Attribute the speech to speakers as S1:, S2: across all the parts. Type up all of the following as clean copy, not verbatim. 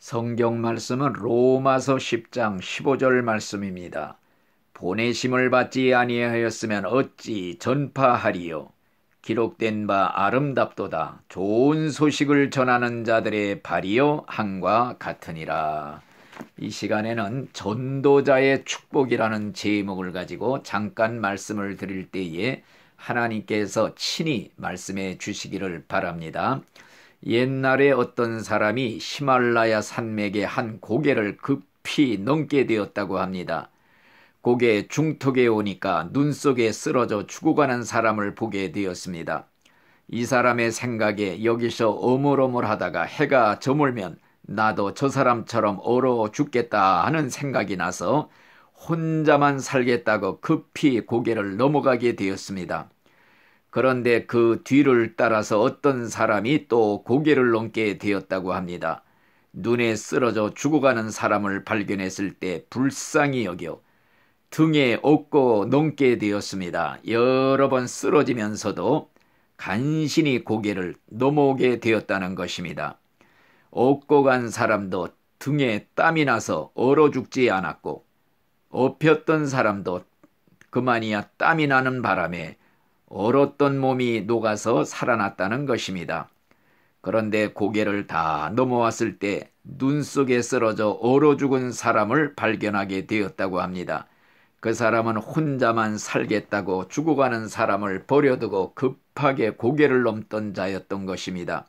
S1: 성경 말씀은 로마서 10장 15절 말씀입니다. 보내심을 받지 아니하였으면 어찌 전파하리요. 기록된 바 아름답도다. 좋은 소식을 전하는 자들의 발이요 함과 같으니라. 이 시간에는 전도자의 축복이라는 제목을 가지고 잠깐 말씀을 드릴 때에 하나님께서 친히 말씀해 주시기를 바랍니다. 옛날에 어떤 사람이 히말라야 산맥의 한 고개를 급히 넘게 되었다고 합니다. 고개 중턱에 오니까 눈 속에 쓰러져 죽어가는 사람을 보게 되었습니다. 이 사람의 생각에 여기서 어물어물하다가 해가 저물면 나도 저 사람처럼 얼어 죽겠다 하는 생각이 나서 혼자만 살겠다고 급히 고개를 넘어가게 되었습니다. 그런데 그 뒤를 따라서 어떤 사람이 또 고개를 넘게 되었다고 합니다. 눈에 쓰러져 죽어가는 사람을 발견했을 때 불쌍히 여겨 등에 업고 넘게 되었습니다. 여러 번 쓰러지면서도 간신히 고개를 넘어오게 되었다는 것입니다. 업고 간 사람도 등에 땀이 나서 얼어 죽지 않았고, 업혔던 사람도 그만이야 땀이 나는 바람에 얼었던 몸이 녹아서 살아났다는 것입니다. 그런데 고개를 다 넘어왔을 때 눈 속에 쓰러져 얼어 죽은 사람을 발견하게 되었다고 합니다. 그 사람은 혼자만 살겠다고 죽어가는 사람을 버려두고 급하게 고개를 넘던 자였던 것입니다.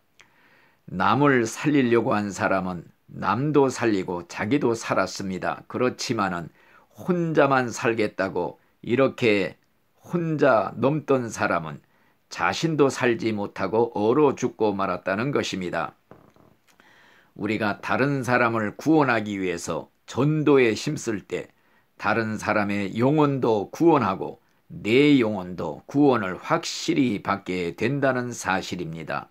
S1: 남을 살리려고 한 사람은 남도 살리고 자기도 살았습니다. 그렇지만은 혼자만 살겠다고 이렇게 혼자 넘던 사람은 자신도 살지 못하고 얼어 죽고 말았다는 것입니다. 우리가 다른 사람을 구원하기 위해서 전도에 힘쓸 때 다른 사람의 영혼도 구원하고 내 영혼도 구원을 확실히 받게 된다는 사실입니다.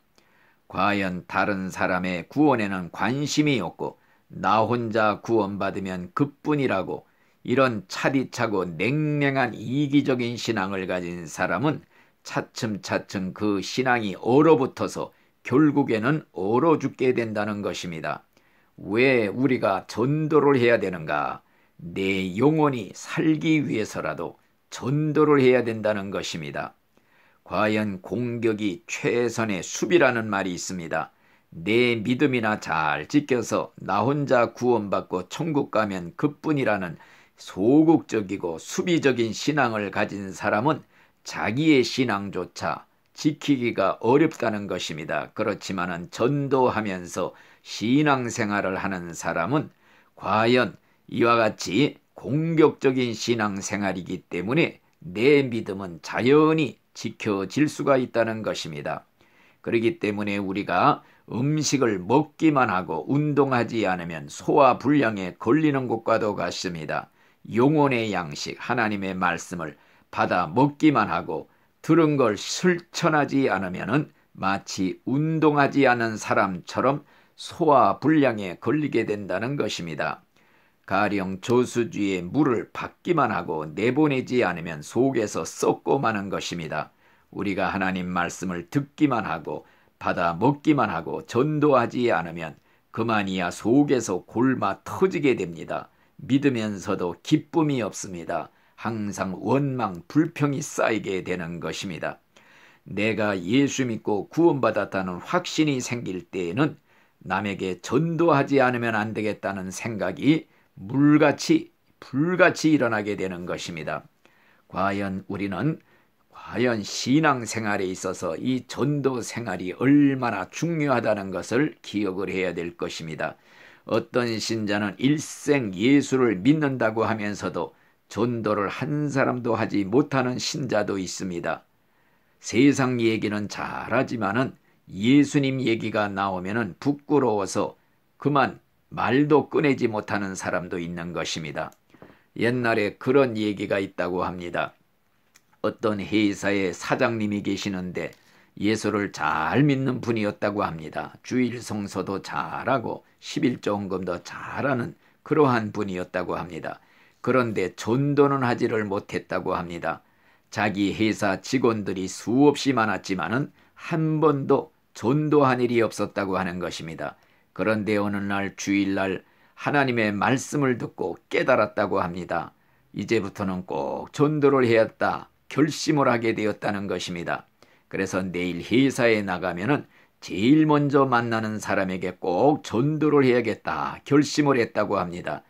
S1: 과연 다른 사람의 구원에는 관심이 없고 나 혼자 구원받으면 그뿐이라고 이런 차디차고 냉랭한 이기적인 신앙을 가진 사람은 차츰차츰 그 신앙이 얼어붙어서 결국에는 얼어 죽게 된다는 것입니다. 왜 우리가 전도를 해야 되는가? 내 영혼이 살기 위해서라도 전도를 해야 된다는 것입니다. 과연 공격이 최선의 수비라는 말이 있습니다. 내 믿음이나 잘 지켜서 나 혼자 구원받고 천국 가면 그뿐이라는 소극적이고 수비적인 신앙을 가진 사람은 자기의 신앙조차 지키기가 어렵다는 것입니다. 그렇지만은 전도하면서 신앙생활을 하는 사람은 과연 이와 같이 공격적인 신앙생활이기 때문에 내 믿음은 자연히 지켜질 수가 있다는 것입니다. 그렇기 때문에 우리가 음식을 먹기만 하고 운동하지 않으면 소화불량에 걸리는 것과도 같습니다. 영혼의 양식, 하나님의 말씀을 받아 먹기만 하고 들은 걸 실천하지 않으면 마치 운동하지 않은 사람처럼 소화불량에 걸리게 된다는 것입니다. 가령 저수지에 물을 받기만 하고 내보내지 않으면 속에서 썩고 마는 것입니다. 우리가 하나님 말씀을 듣기만 하고 받아 먹기만 하고 전도하지 않으면 그만이야 속에서 골마 터지게 됩니다. 믿으면서도 기쁨이 없습니다. 항상 원망, 불평이 쌓이게 되는 것입니다. 내가 예수 믿고 구원받았다는 확신이 생길 때에는 남에게 전도하지 않으면 안 되겠다는 생각이 물같이 불같이 일어나게 되는 것입니다. 과연 우리는 신앙생활에 있어서 이 전도 생활이 얼마나 중요하다는 것을 기억을 해야 될 것입니다. 어떤 신자는 일생 예수를 믿는다고 하면서도 전도를 한 사람도 하지 못하는 신자도 있습니다. 세상 얘기는 잘하지만은 예수님 얘기가 나오면은 부끄러워서 그만 말도 꺼내지 못하는 사람도 있는 것입니다. 옛날에 그런 얘기가 있다고 합니다. 어떤 회사의 사장님이 계시는데 예수를 잘 믿는 분이었다고 합니다. 주일 성서도 잘하고 11조 헌금도 잘하는 그러한 분이었다고 합니다. 그런데 전도는 하지를 못했다고 합니다. 자기 회사 직원들이 수없이 많았지만은 한 번도 전도한 일이 없었다고 하는 것입니다. 그런데 어느 날 주일날 하나님의 말씀을 듣고 깨달았다고 합니다. 이제부터는 꼭 전도를 해야겠다 결심을 하게 되었다는 것입니다. 그래서 내일 회사에 나가면은 제일 먼저 만나는 사람에게 꼭 전도를 해야겠다 결심을 했다고 합니다.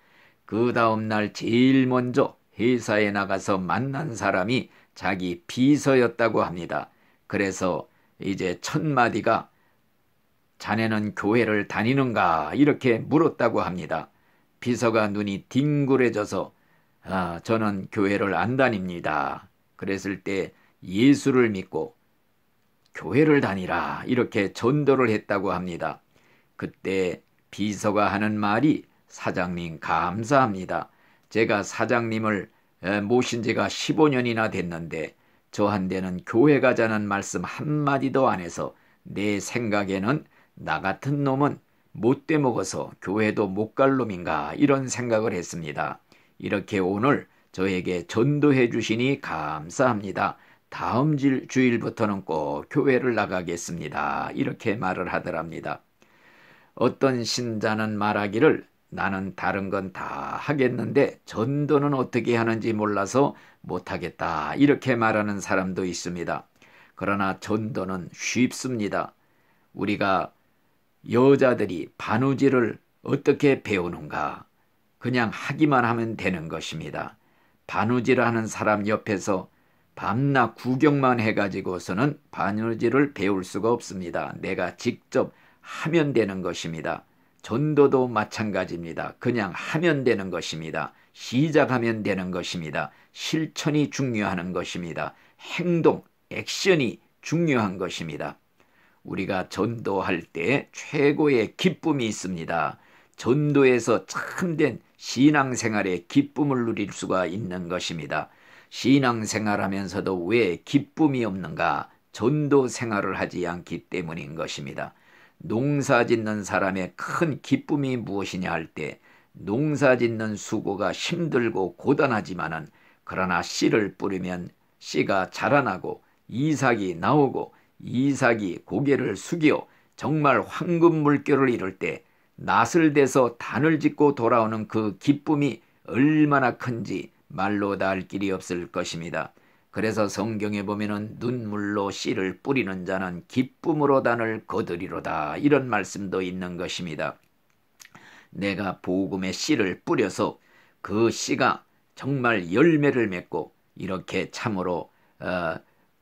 S1: 그 다음날 제일 먼저 회사에 나가서 만난 사람이 자기 비서였다고 합니다. 그래서 이제 첫 마디가 자네는 교회를 다니는가 이렇게 물었다고 합니다. 비서가 눈이 뒹굴해져서 저는 교회를 안 다닙니다. 그랬을 때 예수를 믿고 교회를 다니라 이렇게 전도를 했다고 합니다. 그때 비서가 하는 말이 사장님 감사합니다. 제가 사장님을 모신 지가 15년이나 됐는데 저한테는 교회 가자는 말씀 한마디도 안 해서 내 생각에는 나 같은 놈은 못돼 먹어서 교회도 못 갈 놈인가 이런 생각을 했습니다. 이렇게 오늘 저에게 전도해 주시니 감사합니다. 다음 주일부터는 꼭 교회를 나가겠습니다. 이렇게 말을 하더랍니다. 어떤 신자는 말하기를 나는 다른 건 다 하겠는데 전도는 어떻게 하는지 몰라서 못하겠다 이렇게 말하는 사람도 있습니다. 그러나 전도는 쉽습니다. 우리가 여자들이 바느질을 어떻게 배우는가? 그냥 하기만 하면 되는 것입니다. 바느질을 하는 사람 옆에서 밤낮 구경만 해가지고서는 바느질을 배울 수가 없습니다. 내가 직접 하면 되는 것입니다. 전도도 마찬가지입니다. 그냥 하면 되는 것입니다. 시작하면 되는 것입니다. 실천이 중요한 것입니다. 행동, 액션이 중요한 것입니다. 우리가 전도할 때 최고의 기쁨이 있습니다. 전도에서 참된 신앙생활의 기쁨을 누릴 수가 있는 것입니다. 신앙생활하면서도 왜 기쁨이 없는가? 전도 생활을 하지 않기 때문인 것입니다. 농사 짓는 사람의 큰 기쁨이 무엇이냐 할 때 농사 짓는 수고가 힘들고 고단하지만은 그러나 씨를 뿌리면 씨가 자라나고 이삭이 나오고 이삭이 고개를 숙여 정말 황금 물결을 이룰 때 낫을 대서 단을 짓고 돌아오는 그 기쁨이 얼마나 큰지 말로 다 할 길이 없을 것입니다. 그래서 성경에 보면은 눈물로 씨를 뿌리는 자는 기쁨으로 단을 거두리로다 이런 말씀도 있는 것입니다. 내가 복음의 씨를 뿌려서 그 씨가 정말 열매를 맺고 이렇게 참으로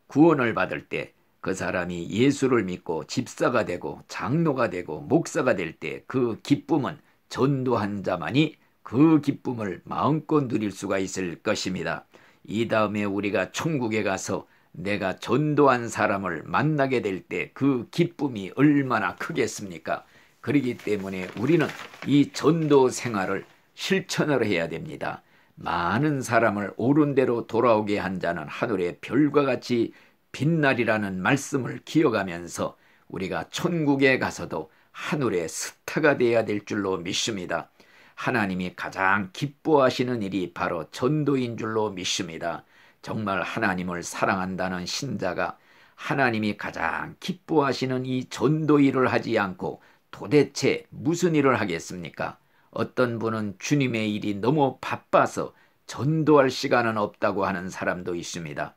S1: 구원을 받을 때 그 사람이 예수를 믿고 집사가 되고 장로가 되고 목사가 될 때 그 기쁨은 전도한 자만이 그 기쁨을 마음껏 누릴 수가 있을 것입니다. 이 다음에 우리가 천국에 가서 내가 전도한 사람을 만나게 될 때 그 기쁨이 얼마나 크겠습니까? 그렇기 때문에 우리는 이 전도 생활을 실천을 해야 됩니다. 많은 사람을 옳은 대로 돌아오게 한 자는 하늘의 별과 같이 빛날이라는 말씀을 기억하면서 우리가 천국에 가서도 하늘의 스타가 되어야 될 줄로 믿습니다. 하나님이 가장 기뻐하시는 일이 바로 전도인 줄로 믿습니다. 정말 하나님을 사랑한다는 신자가 하나님이 가장 기뻐하시는 이 전도 일을 하지 않고 도대체 무슨 일을 하겠습니까? 어떤 분은 주님의 일이 너무 바빠서 전도할 시간은 없다고 하는 사람도 있습니다.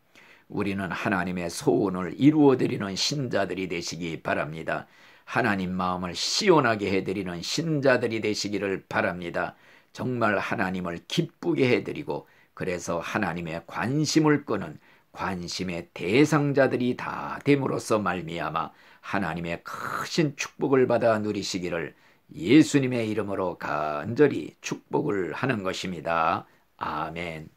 S1: 우리는 하나님의 소원을 이루어드리는 신자들이 되시기 바랍니다. 하나님 마음을 시원하게 해드리는 신자들이 되시기를 바랍니다. 정말 하나님을 기쁘게 해드리고 그래서 하나님의 관심을 끄는 관심의 대상자들이 다 됨으로써 말미암아 하나님의 크신 축복을 받아 누리시기를 예수님의 이름으로 간절히 축복을 하는 것입니다. 아멘.